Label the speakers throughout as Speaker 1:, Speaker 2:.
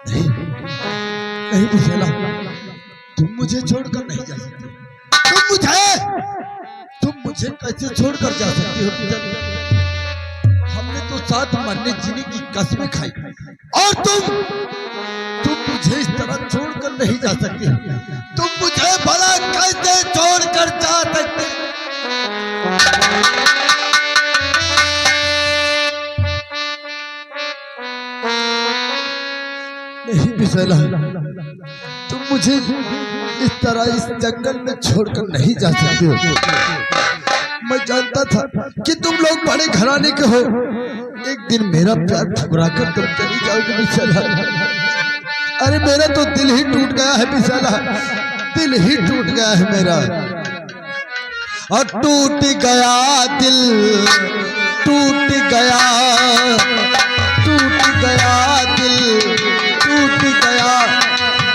Speaker 1: नहीं नहीं बिसेला, तुम मुझे छोड़कर नहीं जा सकते। तुम मुझे कैसे छोड़कर जा सकती हो बिसेला? हमने तो साथ मरने जीने की कसमें खाई और तुम मुझे इस तरह छोड़कर नहीं जा सकती। तुम मुझे भला कैसे छोड़कर जा सकते? नहीं बिसेला, तुम मुझे इस तरह इस जंगल में छोड़कर नहीं जा सकती हो। मैं जानता था कि तुम लोग बड़े घराने के हो। एक दिन मेरा प्यार ठुकरा कर तुम चली जाओगे बिसेला। अरे मेरा तो दिल ही टूट गया है बिसेला, दिल ही टूट गया है मेरा। और टूट गया दिल, टूट गया, टूट गया दिल, टूट गया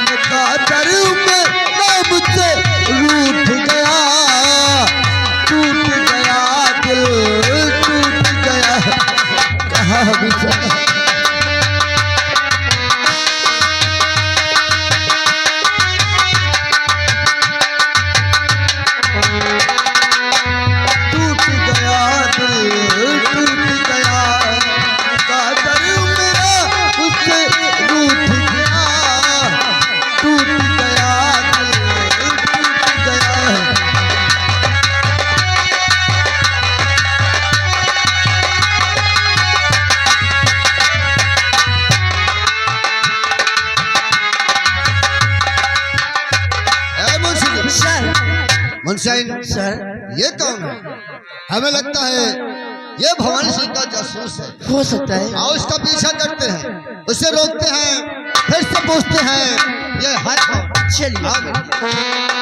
Speaker 1: मुक़द्दर में मुझसे रूठ गया। टूट गया दिल, टूट गया, कहाँ बिसेला? मुंशियाइन सर, ये कौन है? हमें लगता है ये भवानी सिंह का जासूस है।
Speaker 2: हो सकता है।
Speaker 1: आओ उसका पीछा करते हैं, उसे रोकते हैं, फिर से पूछते हैं ये है कौन?
Speaker 2: चलिए।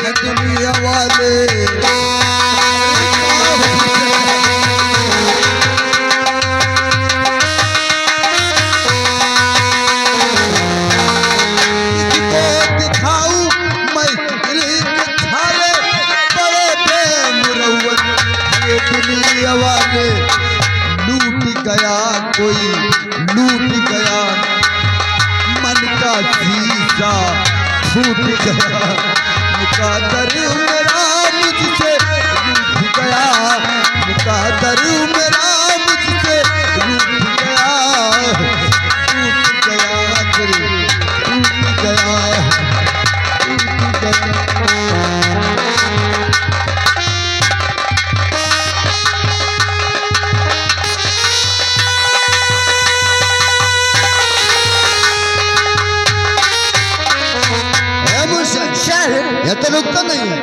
Speaker 1: है दुनिया वाले किसको दिखाऊं मैं दिल के छाले, बड़े बेमुरव्वत ये दुनिया वाले। लूट गया कोई, लूट गया मन का शीशा, फूट गया मुक़द्दर मेरा मुझसे रूठ गया। मुक़द्दर मेरा मुझसे रूठ गया। टूट गया दिल, टूट गया, टूट गया। ये तो रुकता नहीं है।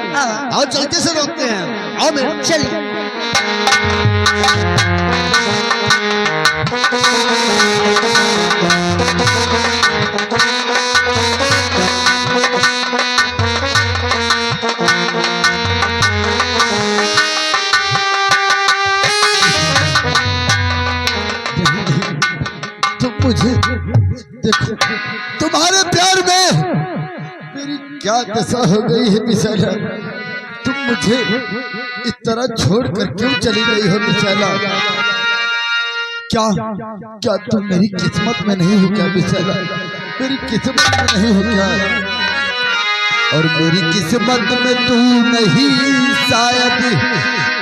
Speaker 1: आओ चलते से रोकते हैं। आओ मेरे
Speaker 2: चलिए।
Speaker 1: तुम मुझे देखो, तुम्हारे प्यार में मेरी क्या दशा हो गई है बिसेला। तुम मुझे इस तरह छोड़कर क्यों चली गई हो बिसेला? क्या क्या तुम मेरी किस्मत में नहीं हो क्या बिसेला? मेरी किस्मत में नहीं हो क्या? और मेरी किस्मत में तू नहीं शायद,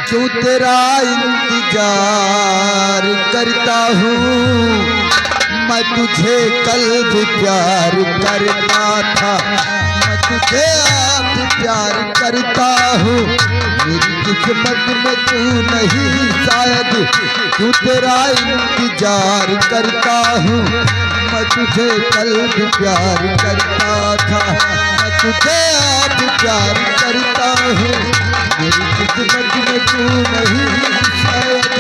Speaker 1: क्यों तेरा इंतजार करता हूँ। मैं तुझे कल भी प्यार करता था, मैं तुझे आज प्यार करता हूँ। मेरी किस्मत में तू नहीं शायद, क्यों तेरा इंतजार करता हूँ। मैं तुझे कल भी प्यार करता था, मैं तुझे आज प्यार करता हूँ। मेरी किस्मत में तू नहीं शायद।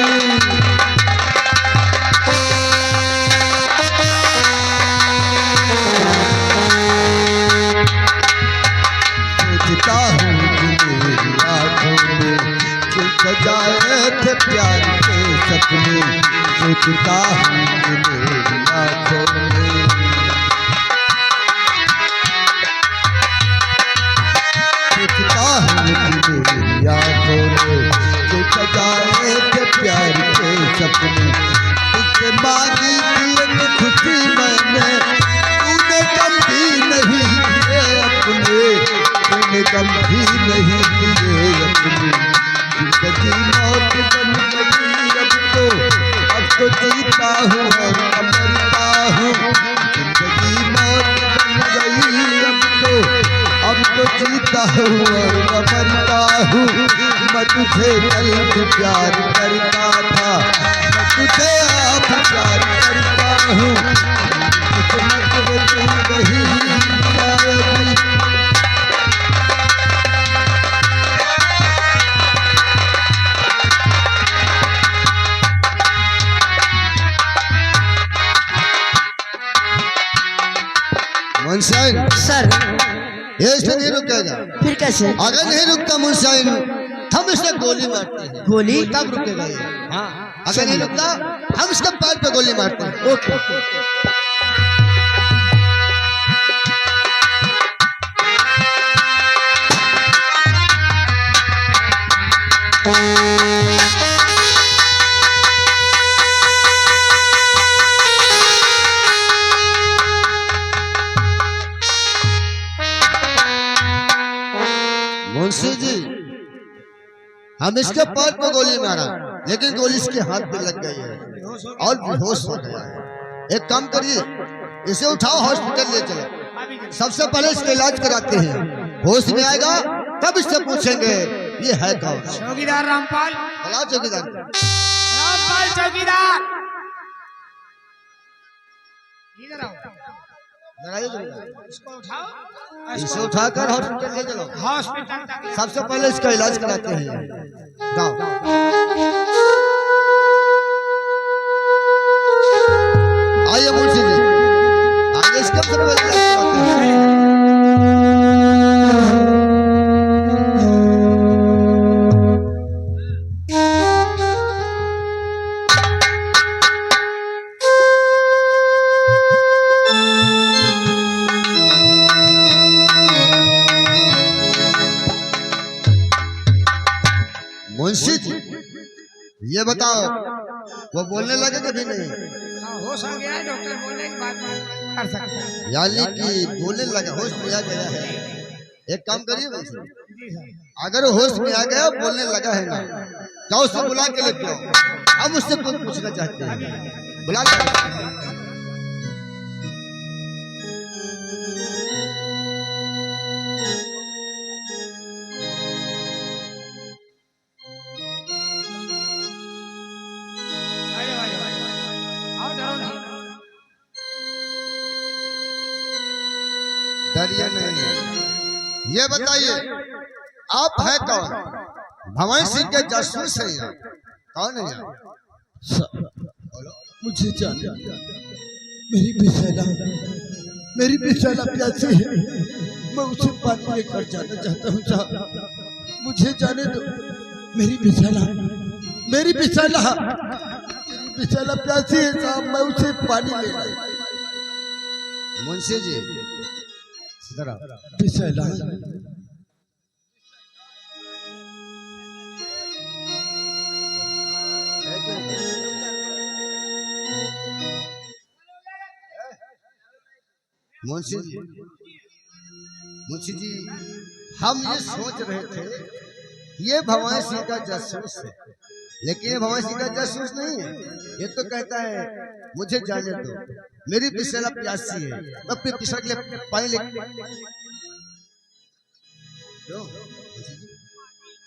Speaker 1: सोचता हूँ कि मेरी थे प्यार के सपने, सोचता हूँ कि मेरी आँखों में, सोचता हूँ कि मेरी आँखों में जो सजाए थे प्यार के सपने। तुझसे मांगी थी एक खुशी मैंने, तूने कम भी नहीं दिए अपने, तूने कम भी नहीं दिए अपने। जिंदगी मौत बन गई अब तो जीता हूँ और मरता हूँ। जिंदगी मौत बन गई अब तो जीता हूँ और मरता हूँ। मैं तुझे कल भी प्यार करता था, मैं तुझे आप प्यार करता हूँ। किस्मत बदल गई शायद, मुंशाइन
Speaker 2: सर
Speaker 1: ये इससे नहीं रुकेगा।
Speaker 2: फिर कैसे?
Speaker 1: अगर नहीं रुकता मुंशाइन हम इसे गोली मारते हैं।
Speaker 2: गोली?
Speaker 1: तब रुकेगा ये। हाँ, अगर नहीं रुकता हम इसके पैर पे गोली मारते हैं।
Speaker 2: ओके।
Speaker 1: मुंशी जी हम इसके पैर पे गोली मारा, लेकिन गोली इसके हाथ पे लग गई है और बेहोश हो गया है। एक काम करिए, इसे उठाओ हॉस्पिटल ले चलो। सबसे पहले इसका इलाज कराते हैं, होश में आएगा तब इससे पूछेंगे ये है कौन।
Speaker 3: चौकीदार रामपाल।
Speaker 1: बुलाओ चौकीदार।
Speaker 3: रामपाल चौकीदार, इधर आओ। इसको उठाओ,
Speaker 1: इसे उठाकर हॉस्पिटल ले चलो।
Speaker 3: हॉस्पिटल तक।
Speaker 1: सबसे पहले इसका इलाज कराते हैं। जाओ। आइए मुंशी जी, आइए इसका सबसे पहले इलाज कराते हैं। मुंशी जी ये बताओ वो बोलने लगे कभी नहीं?
Speaker 3: होश आ गया है, डॉक्टर बोलने की बात कर सकते हैं।
Speaker 1: यानी कि बोलने लगा, होश में आ गया है। एक काम करिए मुंशी,
Speaker 3: जी सर।
Speaker 1: अगर होश में आ गया बोलने लगा है ना, जाओ उसको बुला के लेके आओ। हम उससे कुछ पूछना चाहते हैं, बुला लो। डरिए नहीं। ये बताइए आप है कौन? भवानी सिंह के जासूस हैं यहाँ। कौन है यहाँ?
Speaker 4: मुझे जाने, मेरी बिसैला प्यासी है, मैं उसे पानी लेकर जाना चाहता हूँ साहब। मुझे जाने दो, मेरी बिसैला प्यासी है साहब, मैं उसे पानी लेना।
Speaker 1: मुंशी जी
Speaker 4: बिसैला
Speaker 1: मुंशी जी हम ये सोच रहे थे ये भवानी सिंह का जासूस है, लेकिन ये भवानी सिंह का जासूस नहीं है। ये तो कहता है मुझे जाने दो, मेरी बिसैला प्यासी है, मैं अपने पिसा के लिए पानी ले।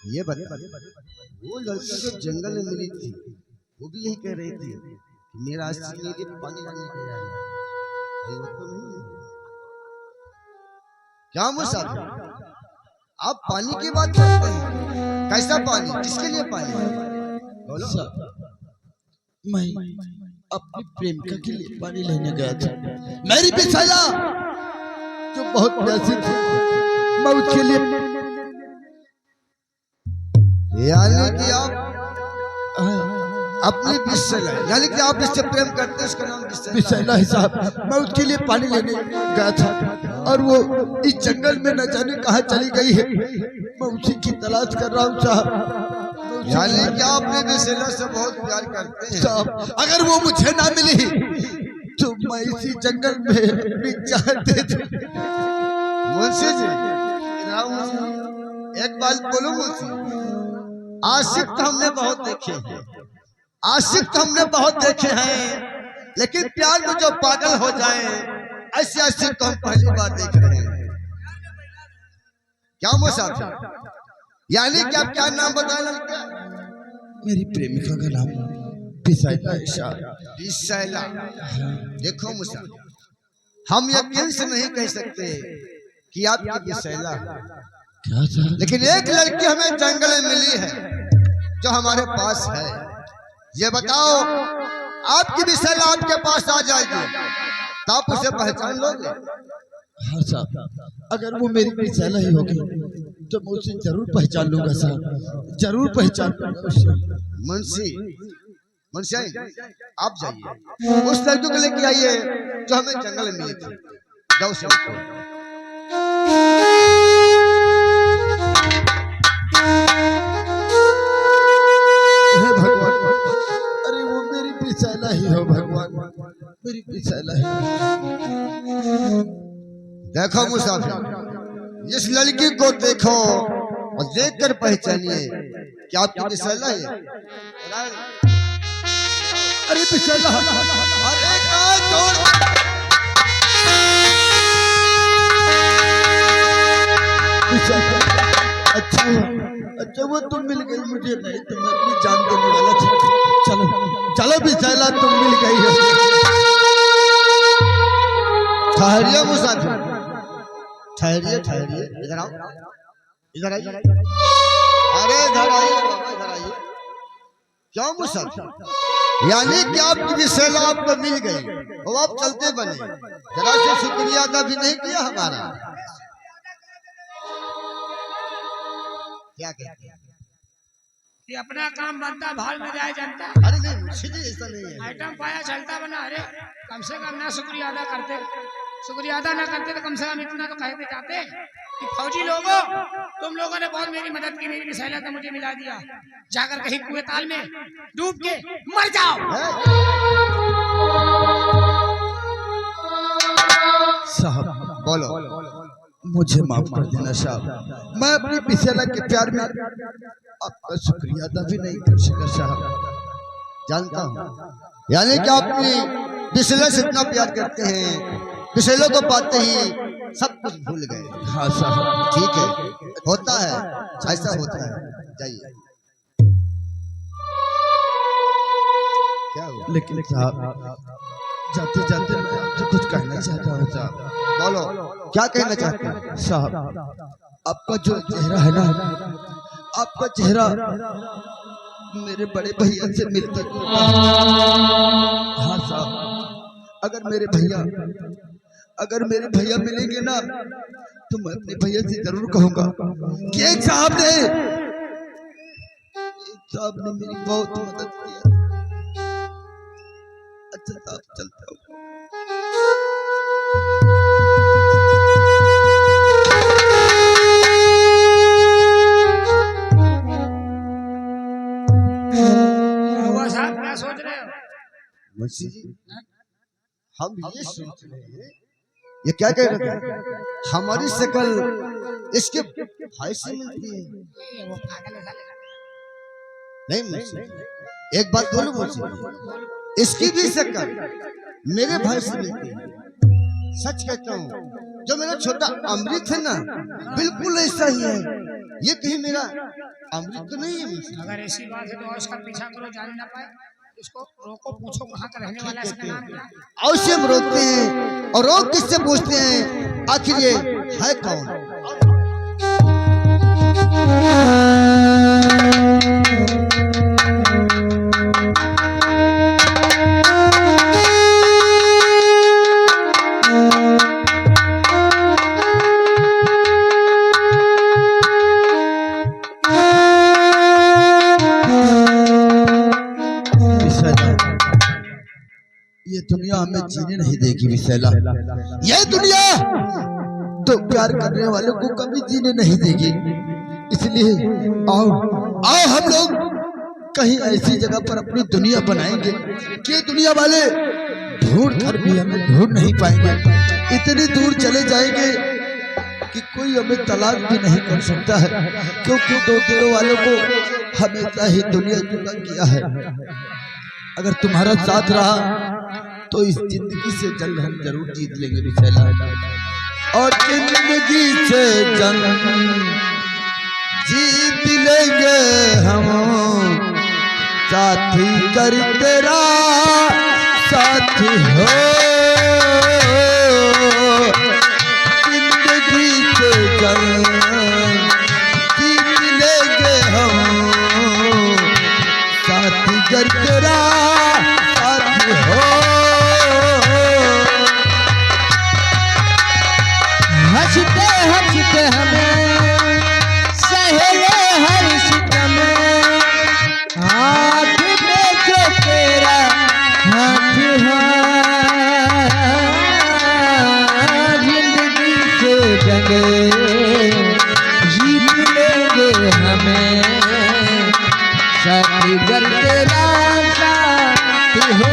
Speaker 1: ये बता, वो लड़की जो जंगल में मिली थी वो भी यही कह रही थी कि मेरा आशिक मेरे लिए पानी लाने के लिए आया है। वो तो नहीं है क्या मुसाफिर? आप पानी की बात करते हैं, कैसा पानी, किसके लिए पानी? बोलो।
Speaker 4: मैं अपनी प्रेमिका के लिए पानी लेने गया था, मेरी बिसैला जो बहुत प्यासी थी, मैं उसके लिए।
Speaker 1: यानी कि आप अपनी बिसैला, यानी कि आप इससे प्रेम करते हैं, उसका नाम
Speaker 4: बिसैला है साहब। मैं उसके लिए पानी लेने गया था और वो इस जंगल में न जाने कहाँ चली गई है। मैं उसी की तलाश कर रहा हूँ साहब।
Speaker 1: यानी कि आप अपनी बिसैला से बहुत प्यार करते हैं
Speaker 4: साहब, अगर वो मुझे ना मिली तो मैं इसी जंगल में अपनी जान दे दूं।
Speaker 1: मुंशी जी, इधर आओ मुंशी। एक बात बोलूं मुंशी, आशिक तो हमने बहुत देखे हैं, आशिक तो हमने बहुत देखे हैं, लेकिन प्यार में जो पागल हो जाए ऐसे आशिक तो हम पहली बार देख रहे हैं। क्या मुसाफिर, यानी कि आप क्या नाम बताए लड़का?
Speaker 4: मेरी प्रेमिका का नाम बिसैला है साहब।
Speaker 1: बिसैला। देखो मुसाफिर, हम यकीन से नहीं कह सकते कि आपकी बिसैला है,
Speaker 4: क्या साहब?
Speaker 1: लेकिन एक लड़की हमें जंगल में मिली है जो हमारे पास है। ये बताओ, आपकी बिसैला आपके पास आ जाएगी तो आप उसे पहचान लोगे?
Speaker 4: हाँ साहब, अगर वो मेरी बिसैला ही होगी तो मैं उसे जरूर पहचान लूंगा साहब, जरूर पहचान लूंगा उसे।
Speaker 1: मुंशी, मुंशी आप जाइए, उस लड़की को लेके आइए जो हमें जंगल में मिली थी। जाओ से
Speaker 4: हे भगवान, अरे वो मेरी बिसैला ही हो भगवान, मेरी बिसैला ही।
Speaker 1: देखो मुसाफिर, इस लड़की को देखो और देखकर पहचानिए कि आपकी बिसैला है।
Speaker 4: अरे बिसैला,
Speaker 1: अरे कहाँ छोड़,
Speaker 4: बिसैला, अच्छा अच्छा वो तुम मिल गई मुझे, नहीं तो मैं अपनी जान देने वाला था। चलो चलो बिसैला, तुम मिल गई हो।
Speaker 1: ठहरिए मुसाफिर, ठहरिए ठहरिए, इधर आओ, इधर आइए। अरे इधर आइए बाबा, इधर आइए। क्यों मुसाफिर, यानी कि आपकी बिसैला आपको मिल गई और आप चलते बने, जरा से शुक्रिया अदा भी नहीं किया हमारा। क्या कहते हैं?
Speaker 3: ये अपना काम बनता, भाल में जाए जनता।
Speaker 1: अरे नहीं मुंशी जी, ऐसा नहीं है।
Speaker 3: आइटम पाया चलता बना। अरे कम से कम ना शुक्रिया अदा करते, शुक्रिया अदा ना करते तो कम से कम इतना तो कहते जाते कि फौजी लोगों, तुम लोगों ने बहुत मेरी मदद की, मेरी बिसैला तो मुझे मिला दिया, जाकर कहीं कुएं ताल में डूब के मर जाओ।
Speaker 4: साहब
Speaker 1: बोलो।
Speaker 4: मुझे माफ कर देना साहब, मैं अपनी बिसैला के प्यार में आपका शुक्रिया अदा भी नहीं कर सका साहब।
Speaker 1: जानता हूँ, यानी कि आपकी बिसैला से इतना प्यार करते हैं, बिसैला को पाते ही सब कुछ भूल गए।
Speaker 4: हाँ साहब,
Speaker 1: ठीक है, होता है, ऐसा होता है। जाइए। क्या हुआ?
Speaker 4: लेकिन साहब जाते जाते मैं आपसे कुछ कहना चाहता हूँ साहब।
Speaker 1: बोलो, क्या कहना चाहते हैं?
Speaker 4: साहब, आपका जो चेहरा है ना, आपका चेहरा मेरे बड़े भैया से मिलता जुलता है। हाँ साहब, अगर मेरे भैया मिलेंगे ना तो मैं अपने भैया से जरूर कहूंगा कि एक साहब ने मेरी बहुत मदद की। अच्छा साहब, चलता हूँ।
Speaker 3: हुआ साहब, क्या सोच रहे हो?
Speaker 1: मुंशी जी, हम ये सोच रहे हैं, ये क्या कह रहे थे? हमारी शक्ल इसके भाई से मिलती है।
Speaker 3: ये वो पागल है साले।
Speaker 1: नहीं मुंशी, एक बात बोलूं मुंशी, इसकी भी शक्ल मेरे भाई से मिलती है। सच कहता हूँ, जो मेरा छोटा अमृत है ना, बिल्कुल ऐसा ही है। ये कहीं मेरा अमृत तो नहीं है मुंशी?
Speaker 3: अगर ऐसी बात है तो और उसका पीछा करो, जान ना पाए, इसको रोको, पूछो कहाँ का रहने वाला है, इसका नाम क्या है?
Speaker 1: अवश्य हम रोकते हैं, और रोक किससे पूछते हैं, आखिर ये है कौन?
Speaker 4: दुनिया हमें जीने नहीं देगी विशैला। यह दुनिया तो प्यार करने वालों को कभी जीने नहीं देगी। इसलिए आओ आओ हम लोग कहीं ऐसी जगह पर अपनी दुनिया बनाएंगे कि दुनिया वाले ढूंढ कर भी हमें ढूंढ नहीं पाएंगे। इतनी दूर चले जाएंगे कि कोई हमें तलाश भी नहीं कर सकता है, क्योंकि दो दिलों वालों को हमेशा ही दुनिया जुदा किया है। अगर तुम्हारा साथ रहा तो इस जिंदगी से जंग हम जरूर जीत लेंगे विशैला। और जिंदगी से जंग जीत लेंगे हम, साथी कर तेरा साथी हो। जिंदगी से जंग जीत लेंगे हम, साथी कर तेरा साथी हो।
Speaker 1: हंसते हंसते हमें सहेले हर सितम, हाथ में जो तेरा हाथ है। जिंदगी से जंग जीत लेंगे हमें, साथी कर तेरा साथी हो।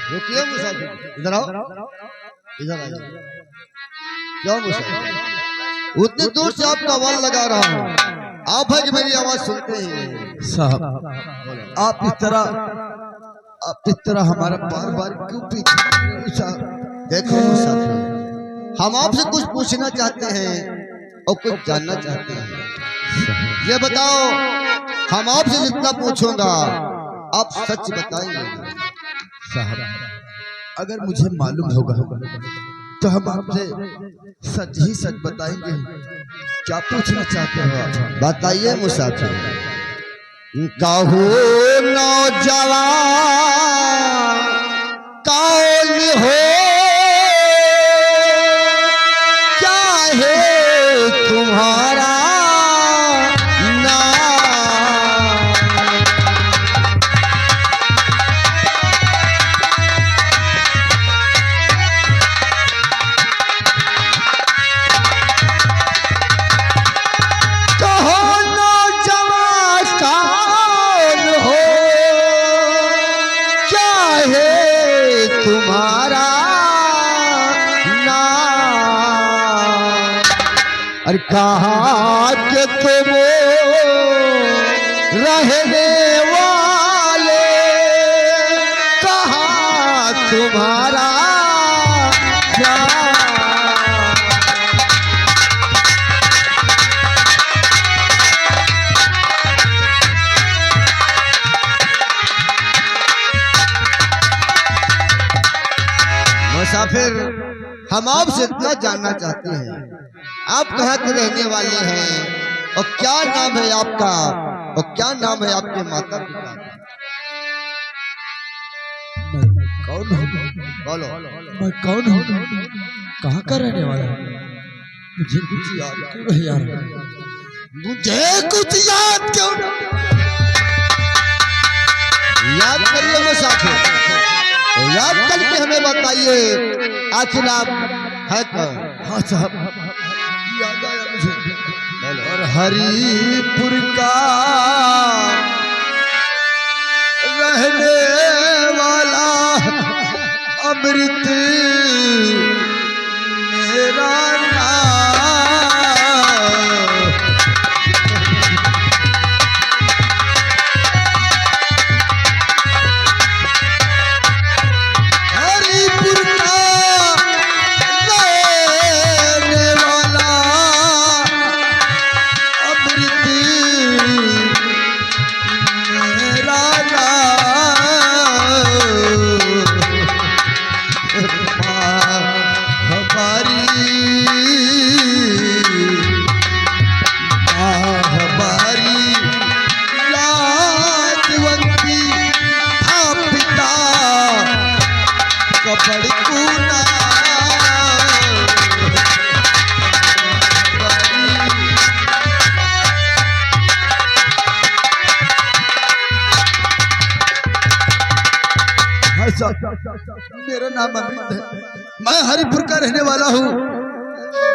Speaker 4: रुकिए मुसाफिर, इधर आओ, इधर आ जाओ। क्यों मुसाफिर, उतनी दूर से आपका आवाज लगा रहा हूँ, आप है कि मेरी आवाज सुनते हैं? साहब आप इस तरह हमारा बार बार क्यों पीछे? साहब देखो मुसाफिर, हम आपसे कुछ पूछना चाहते हैं और कुछ जानना चाहते हैं। ये बताओ, हम आपसे जितना पूछूंगा आप सच बताएंगे? साहब अगर मुझे मालूम होगा तो हम आपसे सच ही सच बताएंगे। क्या पूछना चाहते हो आप? बताइए मुसाफिर। कहो नौजवान कौन हो, चाहे तुम्हारा तुम्हारा नाम, अरे कहाँ के तुम रहने वाले, कहाँ तुम्हारा नाम। मुसाफिर, हम आपसे इतना जानना चाहते हैं, आप कहाँ के रहने वाले हैं और क्या नाम है आपका और क्या नाम है आपके माता पिता का? कौन हूँ? बोलो।
Speaker 1: मैं कौन हूँ? कहाँ का रहने वाला हूँ? मुझे कुछ याद क्यों नहीं आ रहा?
Speaker 4: मुझे कुछ याद क्यों नहीं? याद करिए मुसाफिर, याद करके हमें बताइए आखिर आप है कौन?
Speaker 1: हाँ साहब, याद आया मुझे।
Speaker 4: और हरिपुर का रहने वाला अमृत मेरा नाम। हरिपुर का रहने वाला अमृत मेरा नाम। मेरा नाम अमृत है, मैं हरिपुर का रहने वाला हूँ।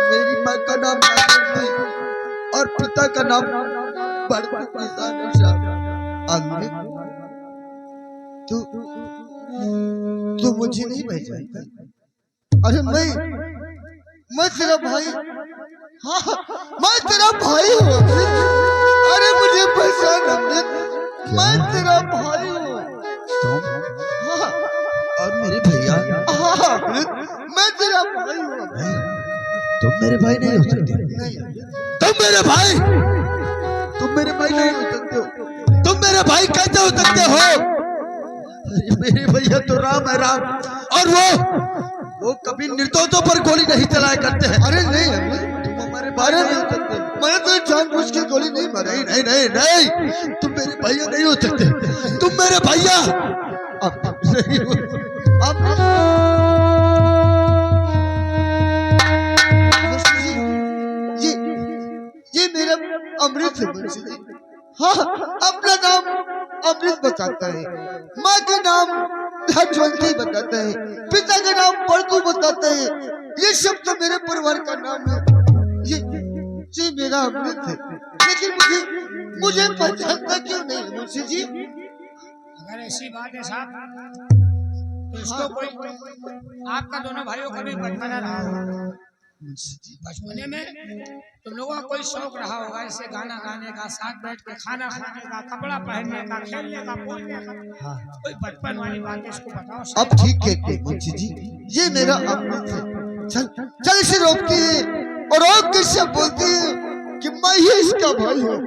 Speaker 4: मेरी माँ का नाम थी और पिता का नाम अमृत। तू मुझे नहीं पहचानता? अरे मैं तेरा भाई, हाँ मैं तेरा भाई हूँ। अरे मुझे पहचान अमृत, मैं तेरा भाई हूँ। हाँ, और मेरे भैया, हाँ मैं तेरा भाई हूँ। तुम मेरे भाई नहीं हो सकते। तुम मेरे भाई नहीं हो सकते हो। तुम मेरे भाई कैसे हो सकते हो? मेरे भैया तो राम है, राम, और वो कभी निर्दोषों पर गोली नहीं चलाया करते हैं। अरे नहीं, तुम हमारे भाई नहीं हो सकते। मैंने तो जानबूझ के गोली नहीं मारी। नहीं, तुम मेरे भैया नहीं हो सकते। तुम मेरे भैया अब नहीं हो। ये मेरा अमृत है। हाँ, अपना नाम अमृत बताता है, माँ का नाम धनवंती बताता है, पिता का नाम पड़कू बताता है। ये सब तो मेरे परिवार का नाम है। ये मेरा अमृत है, लेकिन मुझे पहचानता क्यों नहीं मुंशी जी?
Speaker 3: अगर ऐसी बात है साहब, तो इसको कोई आपका दोनों भाइयों का भी बचपना रहा होगा। बचपने में तुम लोगों का कोई शौक रहा होगा, ऐसे गाना गाने का, साथ बैठ के खाना खाने का, कपड़ा पहनने का, खेलने का, कूदने का, कोई बचपन वाली बात है, इसको बताओ।
Speaker 4: अब ठीक कहते हैं मुंशी जी, ये मेरा अमृत है। चल इसे रोकती है और रोक के सब बोलती है कि मैं ही इसका भाई हूँ।